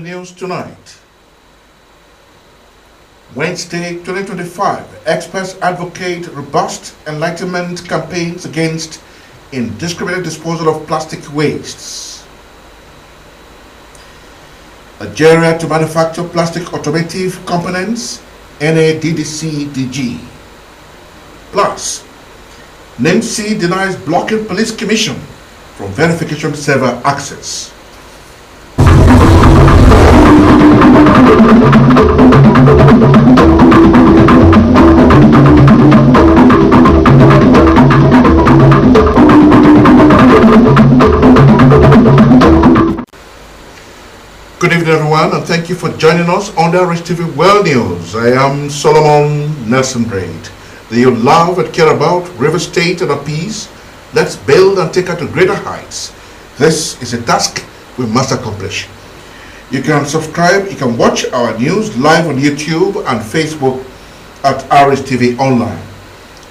news tonight. Wednesday, 2025, experts advocate robust enlightenment campaigns against indiscriminate disposal of plastic wastes. Nigeria to manufacture plastic automotive components, NADDC-DG. Plus, NIMC denies blocking police commission from verification server access. Good evening, everyone, and thank you for joining us on the Rstv World News. I am Solomon Nelson Braid. Do you love and care about River State and our peace? Let's build and take her to greater heights. This is a task we must accomplish. You can subscribe, you can watch our news live on YouTube and Facebook at Rstv Online.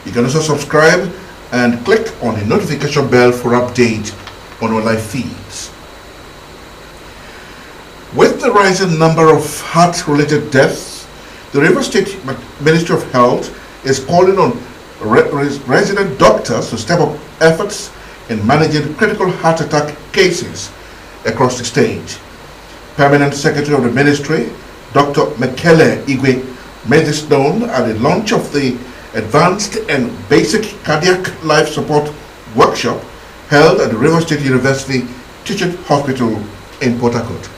You can also subscribe and click on the notification bell for update on our live feeds. With the rising number of heart-related deaths, the River State Ministry of Health is calling on resident doctors to step up efforts in managing critical heart attack cases across the state. Permanent Secretary of the Ministry, Dr. Mekele Igwe, made this known at the launch of the Advanced and Basic Cardiac Life Support Workshop held at the River State University Teaching Hospital in Port Harcourt.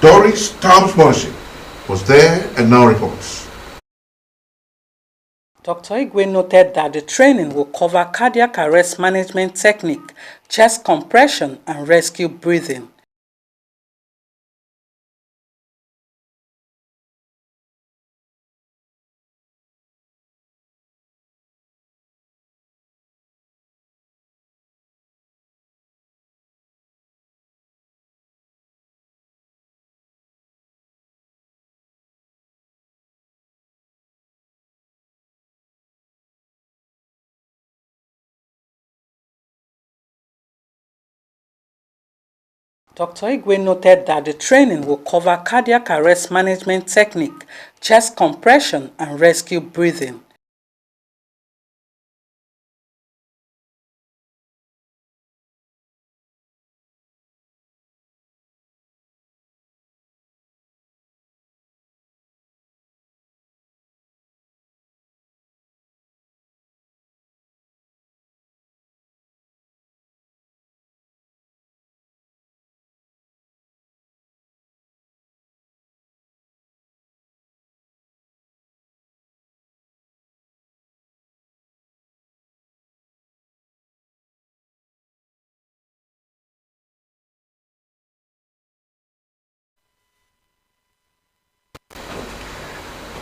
Doris Towns-Morrissey was there and now reports. Dr. Igwe noted that the training will cover cardiac arrest management technique, chest compression, and rescue breathing. Dr. Igwe noted that the training will cover cardiac arrest management technique, chest compression, and rescue breathing.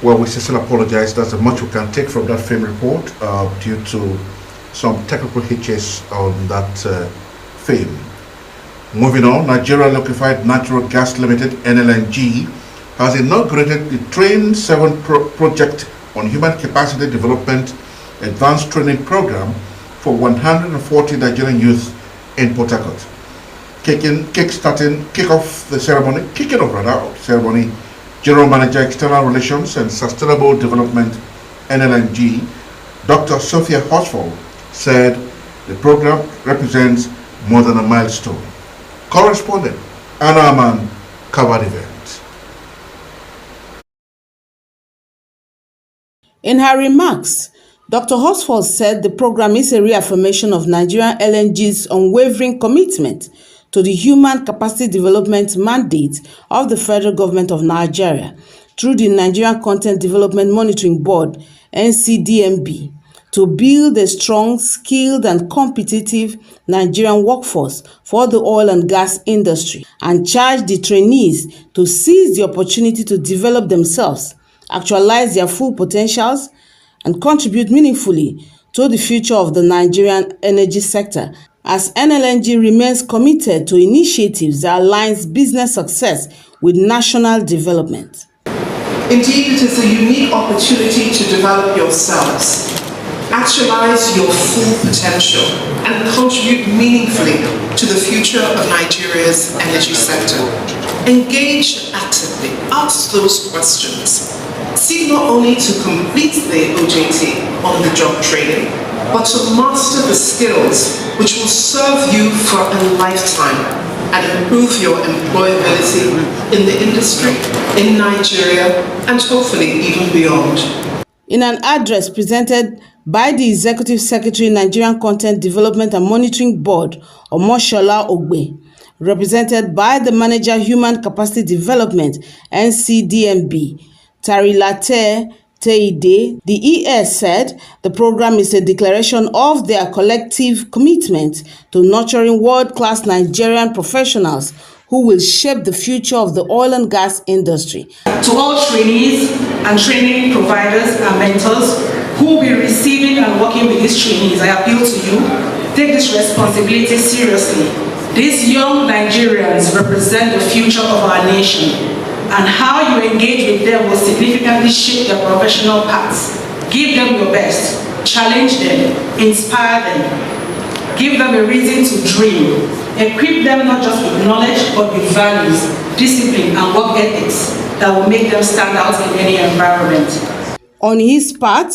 Well, we sincerely apologize. That's as much we can take from that film report due to some technical hitches on that film. Moving on, Nigeria Liquefied Natural Gas Limited, NLNG, has inaugurated the Train 7 project on human capacity development advanced training program for 140 Nigerian youth in Port Harcourt. Kicking off the ceremony, General Manager, External Relations and Sustainable Development, NLNG, Dr. Sophia Horsfall, said the program represents more than a milestone. Correspondent Anna Aman covered the event. In her remarks, Dr. Horsfall said the program is a reaffirmation of Nigerian LNG's unwavering commitment to the human capacity development mandate of the federal government of Nigeria through the Nigerian Content Development Monitoring Board, NCDMB, to build a strong, skilled and competitive Nigerian workforce for the oil and gas industry and charge the trainees to seize the opportunity to develop themselves, actualize their full potentials, and contribute meaningfully to the future of the Nigerian energy sector, as NLNG remains committed to initiatives that aligns business success with national development. Indeed, it is a unique opportunity to develop yourselves, actualize your full potential, and contribute meaningfully to the future of Nigeria's energy sector. Engage actively, ask those questions. Seek not only to complete the OJT on-the-job training, but to master the skills which will serve you for a lifetime and improve your employability in the industry, in Nigeria, and hopefully even beyond. In an address presented by the Executive Secretary, Nigerian Content Development and Monitoring Board, Omoshola Ogbe, represented by the Manager Human Capacity Development, NCDMB, Tarilate Teide, the ES said the program is a declaration of their collective commitment to nurturing world-class Nigerian professionals who will shape the future of the oil and gas industry. To all trainees and training providers and mentors who will be receiving and working with these trainees, I appeal to you, take this responsibility seriously. These young Nigerians represent the future of our nation, and how you engage with them will significantly shape their professional paths. Give them your best, challenge them, inspire them, give them a reason to dream, equip them not just with knowledge but with values, discipline and work ethics that will make them stand out in any environment. On his part,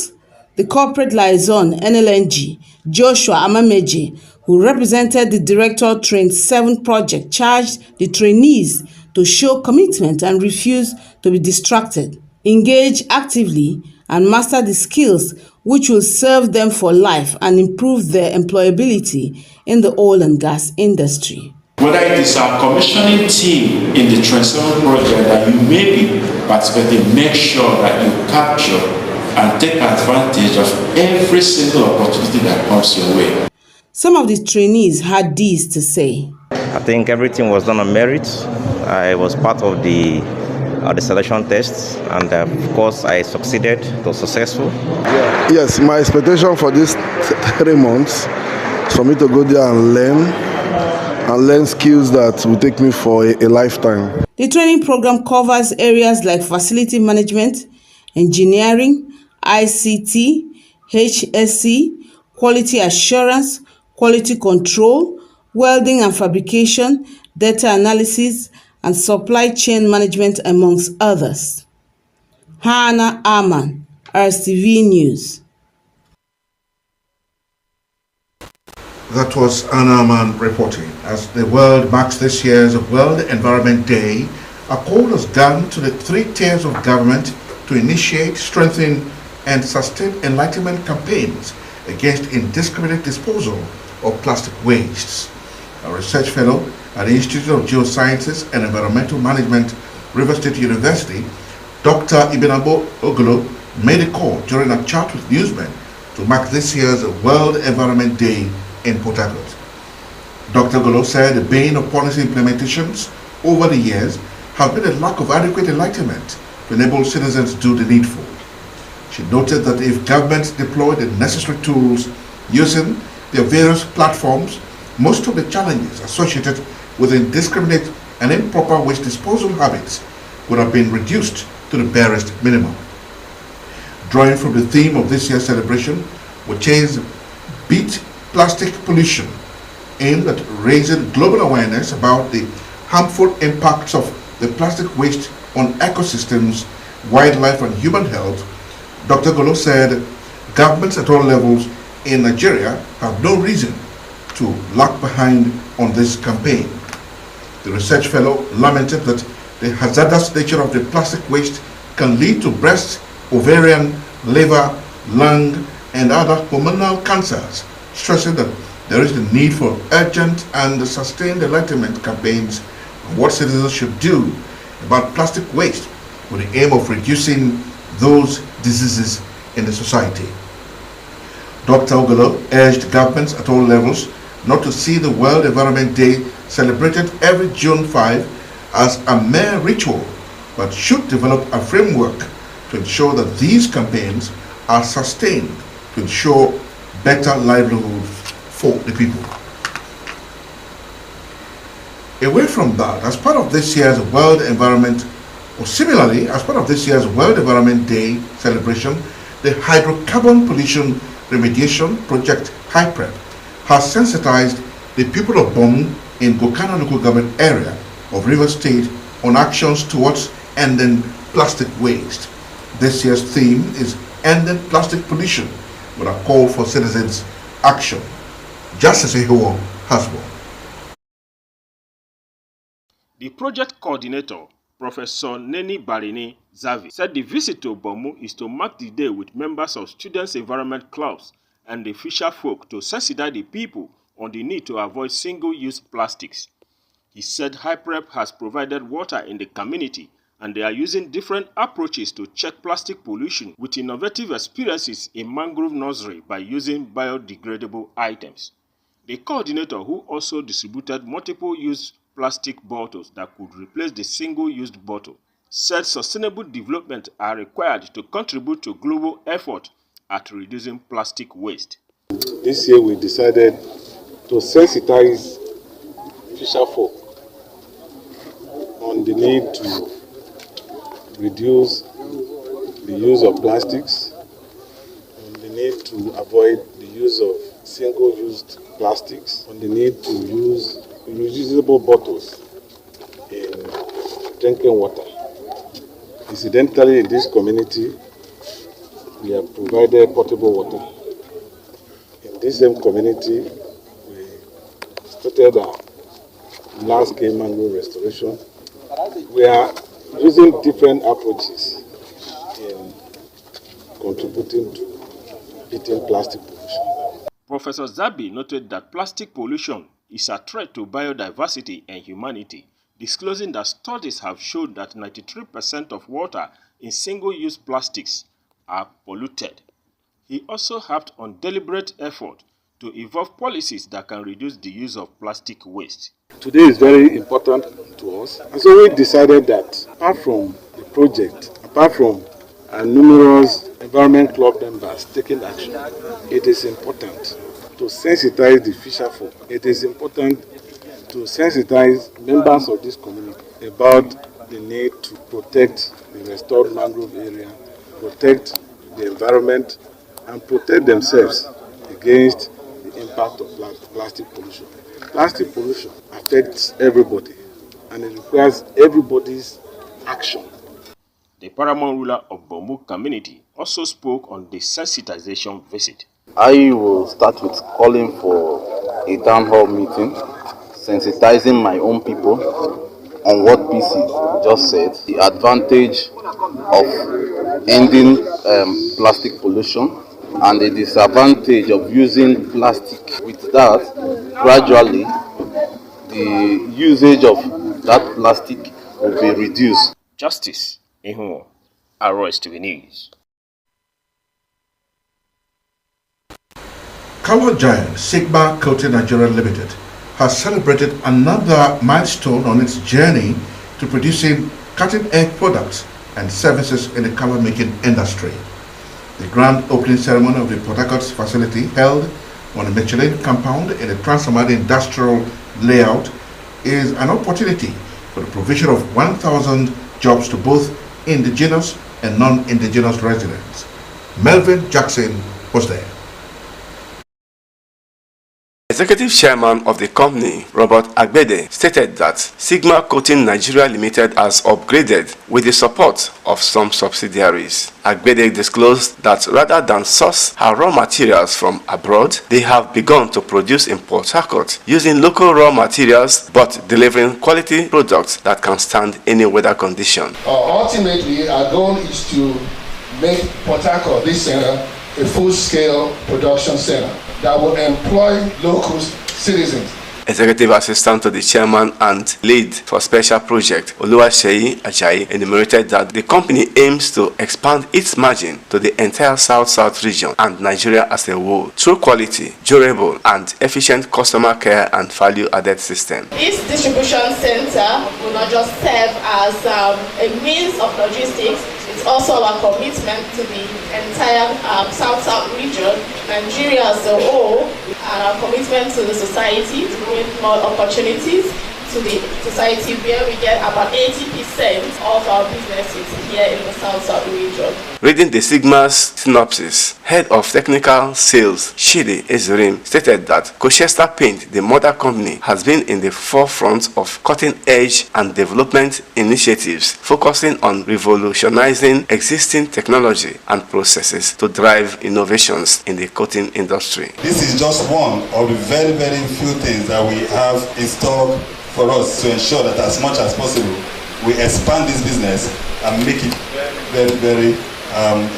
the corporate liaison NLNG, Joshua Amameji, who represented the Director Train 7 project, charged the trainees to show commitment and refuse to be distracted, engage actively, and master the skills which will serve them for life and improve their employability in the oil and gas industry. Whether it is our commissioning team in the Train 7 project that you may be participating, make sure that you capture and take advantage of every single opportunity that comes your way. Some of the trainees had this to say. I think everything was done on merit. I was part of the selection tests, and of course I succeeded. It was successful. Yes, my expectation for these 3 months is for me to go there and learn skills that will take me for a lifetime. The training program covers areas like facility management, engineering, ICT, HSE, quality assurance, quality control, welding and fabrication, data analysis, and supply chain management, amongst others. Hannah Aman, Rstv News. That was Anna Aman reporting. As the world marks this year's World Environment Day, a call has gone to the 3 tiers of government to initiate, strengthen, and sustain enlightenment campaigns against indiscriminate disposal of plastic wastes. A research fellow at the Institute of Geosciences and Environmental Management, Rivers State University, Dr. Ibinabo Ogolo, made a call during a chat with newsmen to mark this year's World Environment Day in Port Harcourt. Dr. Ogolo said the bane of policy implementations over the years has been a lack of adequate enlightenment to enable citizens to do the needful. She noted that if governments deploy the necessary tools using their various platforms, most of the challenges associated with indiscriminate and improper waste disposal habits would have been reduced to the barest minimum. Drawing from the theme of this year's celebration, which is Beat Plastic Pollution, aimed at raising global awareness about the harmful impacts of the plastic waste on ecosystems, wildlife, and human health, Dr. Golo said governments at all levels in Nigeria have no reason to lag behind on this campaign. The research fellow lamented that the hazardous nature of the plastic waste can lead to breast, ovarian, liver, lung, and other hormonal cancers, stressing that there is the need for urgent and sustained enlightenment campaigns on what citizens should do about plastic waste with the aim of reducing those diseases in the society. Dr. Ogolo urged governments at all levels not to see the World Environment Day celebrated every June 5 as a mere ritual, but should develop a framework to ensure that these campaigns are sustained to ensure better livelihoods for the people. Away from that, as part of this year's World Environment, or similarly, as part of this year's World Environment Day celebration, the Hydrocarbon Pollution Remediation Project HYPREP has sensitized the people of Bong in Gokana local government area of Rivers State on actions towards ending plastic waste. This year's theme is Ending Plastic Pollution, with a call for citizens' action. Justice Ihuo has one. The project coordinator, Professor Neni Barini Zavi, said the visit to Bomu is to mark the day with members of students' environment clubs and the fisher folk to sensitize the people on the need to avoid single-use plastics. He said HyPrep has provided water in the community and they are using different approaches to check plastic pollution with innovative experiences in mangrove nursery by using biodegradable items. The coordinator, who also distributed multiple-use plastic bottles that could replace the single-used bottle, said sustainable development are required to contribute to global effort at reducing plastic waste. This year we decided to sensitize fisher folk on the need to reduce the use of plastics, on the need to avoid the use of single-used plastics, on the need to use reusable bottles in drinking water. Incidentally, in this community, we have provided potable water. In this same community, we started a large-scale mangrove restoration. We are using different approaches in contributing to beating plastic pollution. Professor Zabi noted that plastic pollution is a threat to biodiversity and humanity, disclosing that studies have shown that 93% of water in single-use plastics are polluted. He also harped on deliberate effort to evolve policies that can reduce the use of plastic waste. Today is very important to us, and so we decided that apart from the project, apart from numerous environment club members taking action, it is important to sensitize the fisher folk. It is important to sensitize members of this community about the need to protect the restored mangrove area, protect the environment, and protect themselves against the impact of plastic pollution. Plastic pollution affects everybody, and it requires everybody's action. The paramount ruler of Bomu community also spoke on the sensitization visit. I will start with calling for a town hall meeting, sensitizing my own people on what PC just said, the advantage of ending plastic pollution and the disadvantage of using plastic. With that, gradually, the usage of that plastic will be reduced. Justice Ihuo, Rstv News. Color giant Sigma Coating Nigeria Limited has celebrated another milestone on its journey to producing cutting-edge products and services in the color making industry. The grand opening ceremony of the Port Harcourt facility held on the Michelin compound in the Trans-Amadi industrial layout is an opportunity for the provision of 1,000 jobs to both indigenous and non-indigenous residents. Melvin Jackson was there. Executive Chairman of the company, Robert Agbede, stated that Sigma Coating Nigeria Limited has upgraded with the support of some subsidiaries. Agbede disclosed that rather than source her raw materials from abroad, they have begun to produce in Port Harcourt using local raw materials but delivering quality products that can stand any weather condition. Ultimately, our goal is to make Port Harcourt, this center, a full-scale production center that will employ local citizens. Executive Assistant to the Chairman and Lead for Special Project, Oluwaseyi Ajayi, enumerated that the company aims to expand its margin to the entire South-South region and Nigeria as a whole through quality, durable and efficient customer care and value-added system. This distribution center will not just serve as a means of logistics, it's also our commitment to the entire South-South region, Nigeria as a whole, and our commitment to the society to create more opportunities, to the society where we get about 80% of our businesses here in the South region. Reading the Sigma's synopsis, head of technical sales Shidi Ezerim stated that Colchester Paint, the mother company, has been in the forefront of cutting-edge and development initiatives focusing on revolutionizing existing technology and processes to drive innovations in the coating industry. This is just one of the very, very few things that we have in stock for us to ensure that as much as possible we expand this business and make it very, very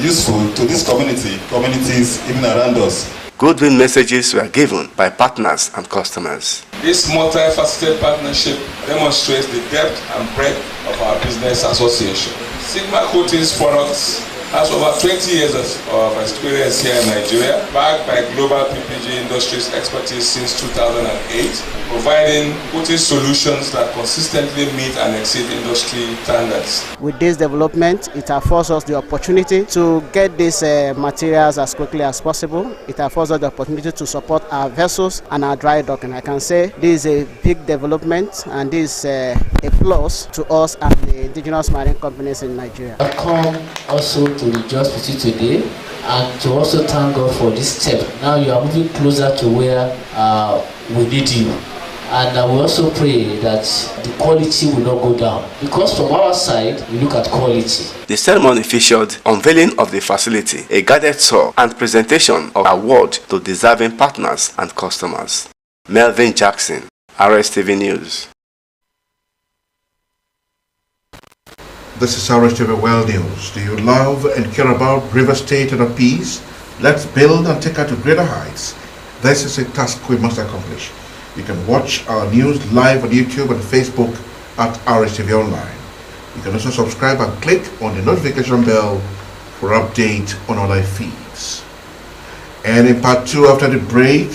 useful to this communities even around us. Goodwill messages were given by partners and customers. This multifaceted partnership demonstrates the depth and breadth of our business association. Sigma Coatings Products has over 20 years of experience here in Nigeria, backed by global PPG Industries expertise since 2008, providing coating solutions that consistently meet and exceed industry standards. With this development, it affords us the opportunity to get these materials as quickly as possible. It affords us the opportunity to support our vessels and our dry docking. I can say this is a big development, and this is a plus to us and the indigenous marine companies in Nigeria. I come also to rejoice with you today and to also thank God for this step. Now you are moving closer to where we need you. And we also pray that the quality will not go down, because from our side we look at quality. The ceremony featured unveiling of the facility, a guided tour, and presentation of award to deserving partners and customers. Melvin Jackson, Rstv News. This is Rstv World News. Do you love and care about River State and our peace? Let's build and take her to greater heights. This is a task we must accomplish. You can watch our news live on YouTube and Facebook at Rstv Online. You can also subscribe and click on the notification bell for update on our live feeds. And in part 2 after the break,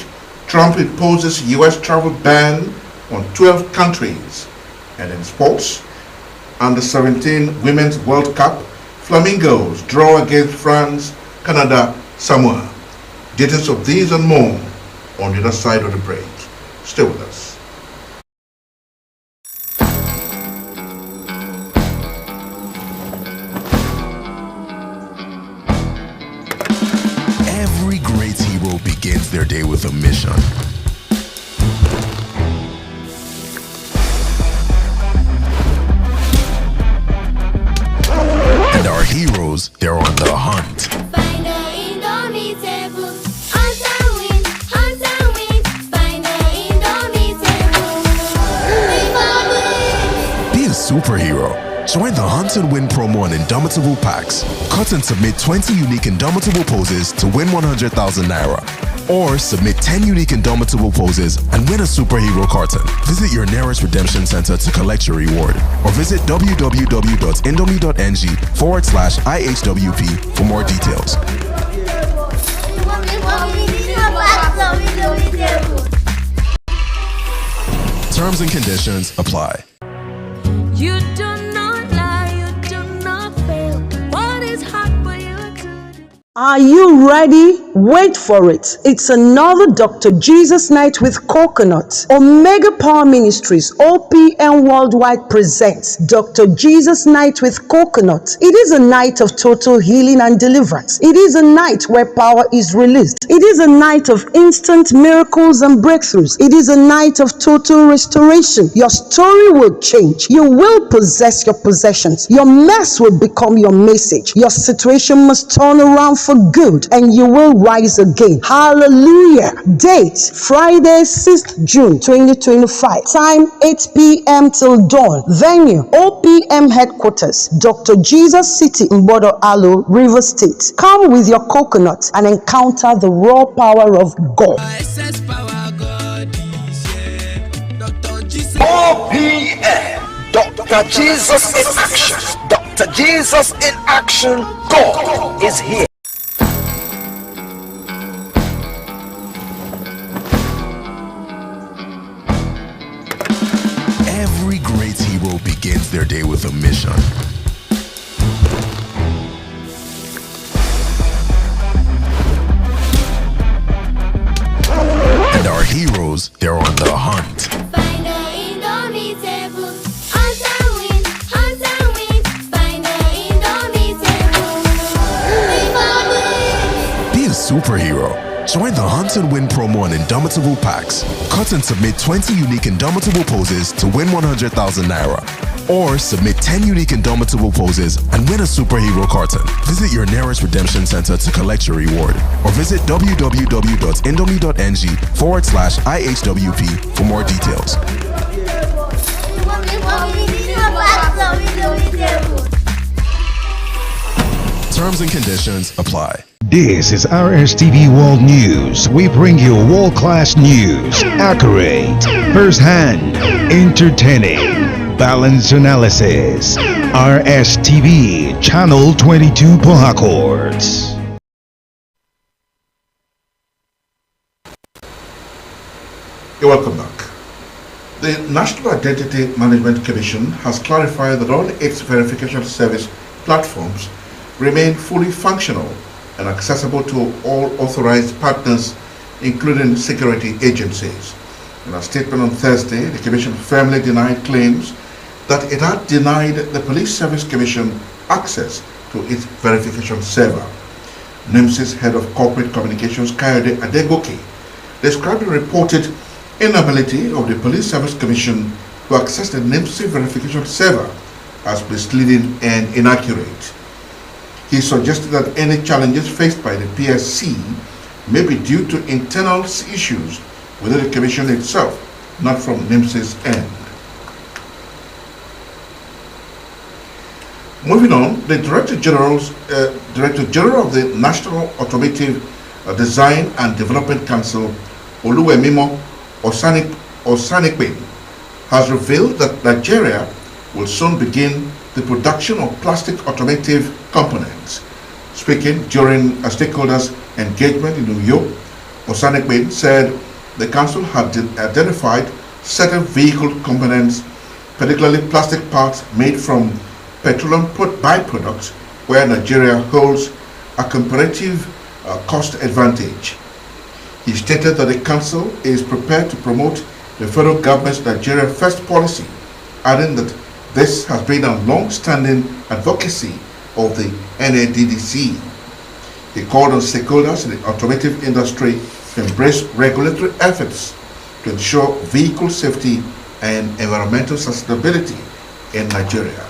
Trump imposes U.S. travel ban on 12 countries. And in sports, Under 17 Women's World Cup, Flamingos draw against France, Canada, Samoa. Details of these and more on the other side of the break. Stay with us. Every great hero begins their day with a mission. And our heroes, they're on the hunt. Be a superhero. Join the Hunt and Win promo on Indomitable packs. Cut and submit 20 unique Indomitable poses to win 100,000 Naira. Or submit 10 unique Indomitable poses and win a superhero carton. Visit your nearest redemption center to collect your reward. Or visit www.indomie.ng/IHWP for more details. Terms and conditions apply. You do not lie, you do not fail. What is hard for you to do? Are you ready? Wait for it. It's another Dr. Jesus Night with Coconut. Omega Power Ministries, OPM Worldwide presents Dr. Jesus Night with Coconut. It is a night of total healing and deliverance. It is a night where power is released. It is a night of instant miracles and breakthroughs. It is a night of total restoration. Your story will change. You will possess your possessions. Your mess will become your message. Your situation must turn around for good, and you will rise again. Hallelujah. Date Friday 6th June 2025. Time 8 p.m. till dawn. Venue OPM headquarters, Dr. Jesus City, Mbodo Alo, River State. Come with your coconut and encounter the raw power of God. OPM, Dr. Jesus in action. Dr. Jesus in action. God is here. Every great hero begins their day with a mission. And our heroes, they're on the hunt. Join the Hunt and Win promo on Indomitable packs. Cut and submit 20 unique Indomitable poses to win 100,000 naira. Or submit 10 unique Indomitable poses and win a superhero carton. Visit your nearest redemption center to collect your reward. Or visit www.indomie.ng/IHWP for more details. Terms and conditions apply. This is Rstv World News. We bring you world-class news, accurate, first-hand, entertaining, balanced analysis. Rstv, Channel 22 Port Harcourt. You're welcome back. The National Identity Management Commission has clarified that all its verification service platforms remain fully functional and accessible to all authorized partners, including security agencies. In a statement on Thursday, the Commission firmly denied claims that it had denied the Police Service Commission access to its verification server. NIMS's head of corporate communications, Kayode Adegoke, described the reported inability of the Police Service Commission to access the NIMS verification server as misleading and inaccurate. He suggested that any challenges faced by the PSC may be due to internal issues within the Commission itself, not from NIMS's end. Moving on, the Director General of the National Automotive Design and Development Council, Oluwemimo Osanikwe, has revealed that Nigeria will soon begin the production of plastic automotive components. Speaking during a stakeholders engagement in New York, Osanikwe said the council had identified certain vehicle components, particularly plastic parts made from petroleum byproducts, where Nigeria holds a comparative cost advantage. He stated that the council is prepared to promote the federal government's Nigeria First policy, adding that this has been a long-standing advocacy of the NADDC. He called on stakeholders in the automotive industry to embrace regulatory efforts to ensure vehicle safety and environmental sustainability in Nigeria.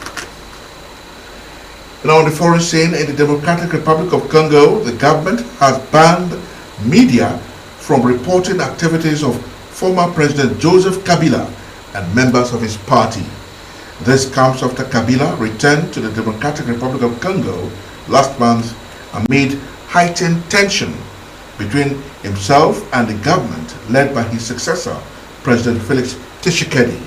Now, on the foreign scene, in the Democratic Republic of Congo, the government has banned media from reporting activities of former President Joseph Kabila and members of his party. This comes after Kabila returned to the Democratic Republic of Congo last month amid heightened tension between himself and the government led by his successor, President Felix Tshisekedi.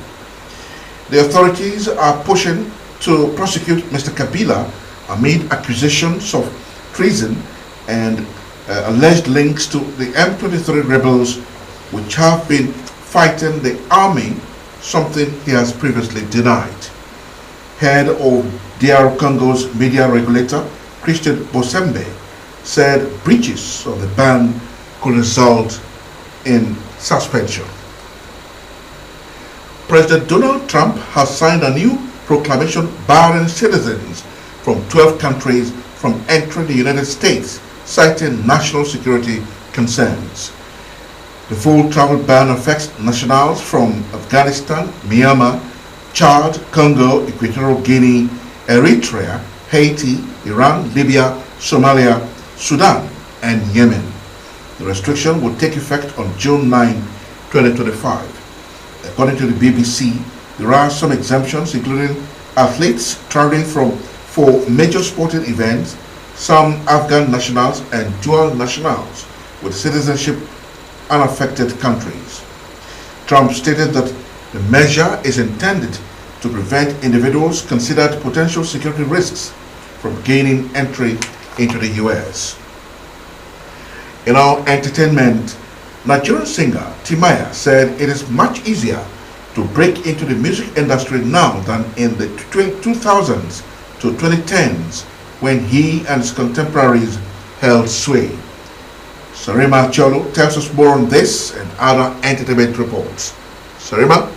The authorities are pushing to prosecute Mr. Kabila amid accusations of treason and alleged links to the M23 rebels, which have been fighting the army, something he has previously denied. Head of DR Congo's media regulator, Christian Bosembe, said breaches of the ban could result in suspension. President Donald Trump has signed a new proclamation barring citizens from 12 countries from entering the United States, citing national security concerns. The full travel ban affects nationals from Afghanistan, Myanmar, Chad, Congo, Equatorial Guinea, Eritrea, Haiti, Iran, Libya, Somalia, Sudan, and Yemen. The restriction will take effect on June 9, 2025. According to the BBC, there are some exemptions, including athletes traveling for major sporting events, some Afghan nationals, and dual nationals with citizenship unaffected countries. Trump stated that the measure is intended to prevent individuals considered potential security risks from gaining entry into the U.S. In our entertainment, Nigerian singer Timaya said it is much easier to break into the music industry now than in the 2000s to 2010s when he and his contemporaries held sway. Sarima Cholo tells us more on this and other entertainment reports. Sarima?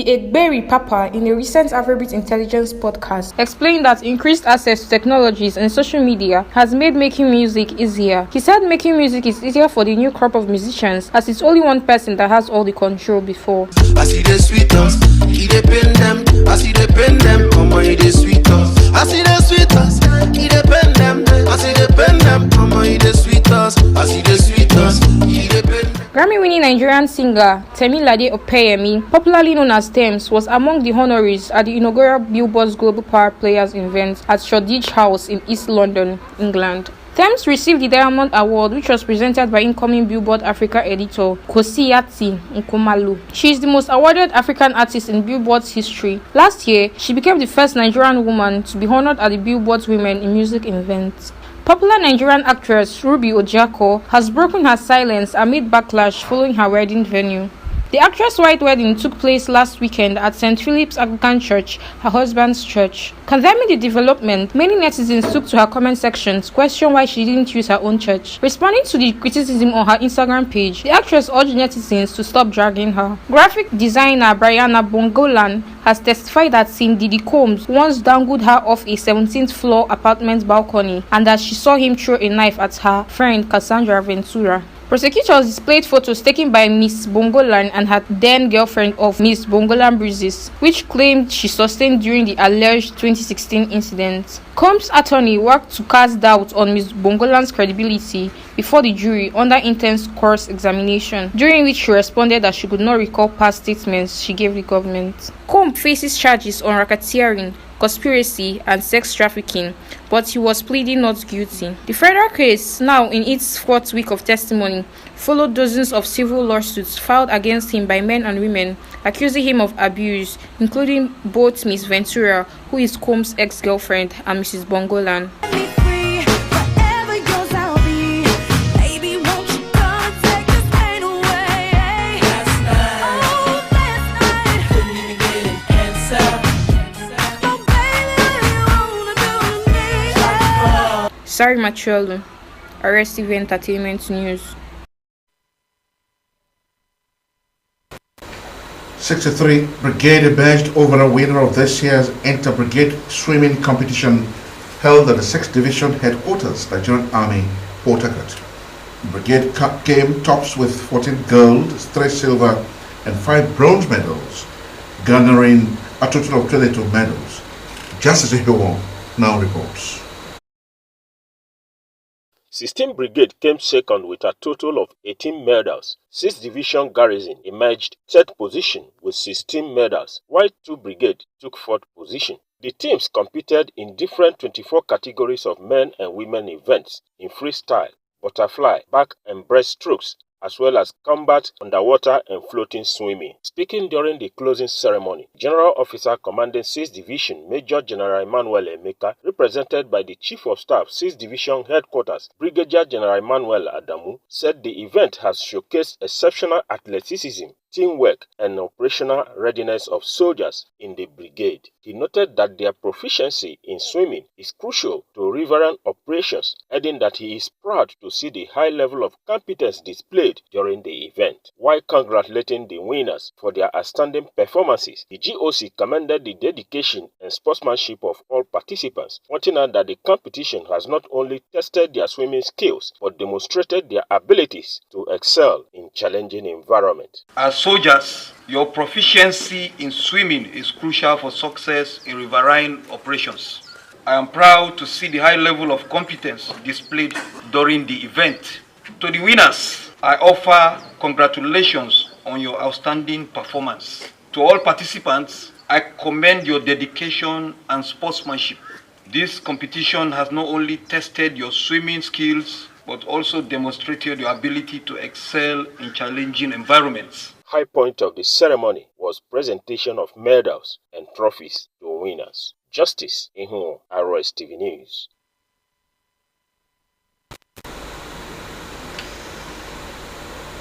Egberi Papa in a recent Afrobeat Intelligence podcast explained that increased access to technologies and social media has made making music easier. He said making music is easier for the new crop of musicians as it's only one person that has all the control before. I see the sweet us, he dey pen them. I see the pen them, come on, he dey sweet us. I see the sweet us, he dey pen them. I see the pen them, come on, he dey sweet us. I see the sweet us, he dey pen them. Grammy-winning Nigerian singer Temilade Opeyemi, popularly known as Tems, was among the honorees at the inaugural Billboard's Global Power Players event at Shoreditch House in East London, England. Tems received the Diamond Award, which was presented by incoming Billboard Africa editor Kosiyati Nkomalu. She is the most awarded African artist in Billboard's history. Last year, she became the first Nigerian woman to be honored at the Billboard's Women in Music event. Popular Nigerian actress Ruby Ojiako has broken her silence amid backlash following her wedding venue. The actress' white wedding took place last weekend at St. Philip's Anglican Church, her husband's church. Condemning the development, many netizens took to her comment section to question why she didn't use her own church. Responding to the criticism on her Instagram page, the actress urged netizens to stop dragging her. Graphic designer Brianna Bongolan has testified that Cindy Combs once dangled her off a 17th floor apartment balcony and that she saw him throw a knife at her friend Cassandra Ventura. Prosecutors displayed photos taken by Miss Bongolan and her then girlfriend of Miss Bongolan bruises, which claimed she sustained during the alleged 2016 incident. Combs' attorney worked to cast doubt on Miss Bongolan's credibility before the jury under intense cross-examination, during which she responded that she could not recall past statements she gave the government. Combs faces charges on racketeering, conspiracy, and sex trafficking, but he was pleading not guilty. The federal case, now in its fourth week of testimony, followed dozens of civil lawsuits filed against him by men and women accusing him of abuse, including both Miss Ventura, who is Combs' ex-girlfriend, and Mrs. Bongolan. Sorry Machuelu, Rstv Entertainment News. 63 Brigade emerged overall winner of this year's inter-brigade swimming competition held at the 6th Division Headquarters, Nigerian Army, Port Harcourt. The brigade came tops with 14 gold, 3 silver, and 5 bronze medals, garnering a total of 22 medals. Justice Ihewo now reports. 16 Brigade came second with a total of 18 medals. 6th Division Garrison emerged third position with 16 medals, while 2 Brigade took fourth position. The teams competed in different 24 categories of men and women events in freestyle, butterfly, back and breaststrokes, as well as combat, underwater and floating swimming. Speaking during the closing ceremony, General Officer Commanding 6th Division Major General Emmanuel Emeka, represented by the Chief of Staff 6th Division Headquarters Brigadier General Emmanuel Adamu, said the event has showcased exceptional athleticism, teamwork and operational readiness of soldiers in the brigade. He noted that their proficiency in swimming is crucial to riverine operations, adding that he is proud to see the high level of competence displayed during the event. While congratulating the winners for their outstanding performances, the GOC commended the dedication and sportsmanship of all participants, pointing out that the competition has not only tested their swimming skills but demonstrated their abilities to excel in challenging environments. As soldiers, your proficiency in swimming is crucial for success in riverine operations. I am proud to see the high level of competence displayed during the event. To the winners, I offer congratulations on your outstanding performance. To all participants, I commend your dedication and sportsmanship. This competition has not only tested your swimming skills, but also demonstrated your ability to excel in challenging environments. High point of the ceremony was presentation of medals and trophies to winners. Justice Ihewo, Rstv News.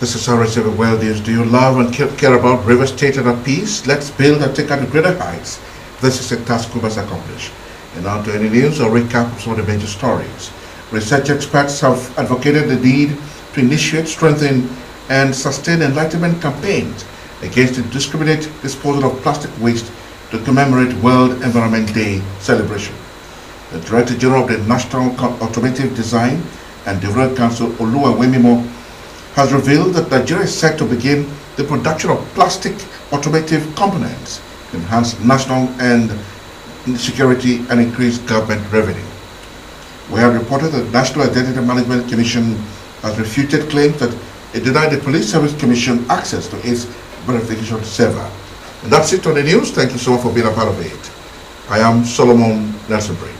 This is Rstv World News. Do you love and care about River State and at peace? Let's build and take out the greater heights. This is a task we must accomplish. And now to any news or recap of some of the major stories. Research experts have advocated the need to initiate, strengthen, and sustain enlightenment campaigns against indiscriminate disposal of plastic waste to commemorate World Environment Day celebration. The Director General of the National Automotive Design and Development Council, Oluwawemimo, has revealed that Nigeria is set to begin the production of plastic automotive components to enhance national and security and increase government revenue. We have reported that the National Identity Management Commission has refuted claims that it denied the Police Service Commission access to its verification server. And that's it on the news. Thank you so much for being a part of it. I am Solomon Nelson Braid.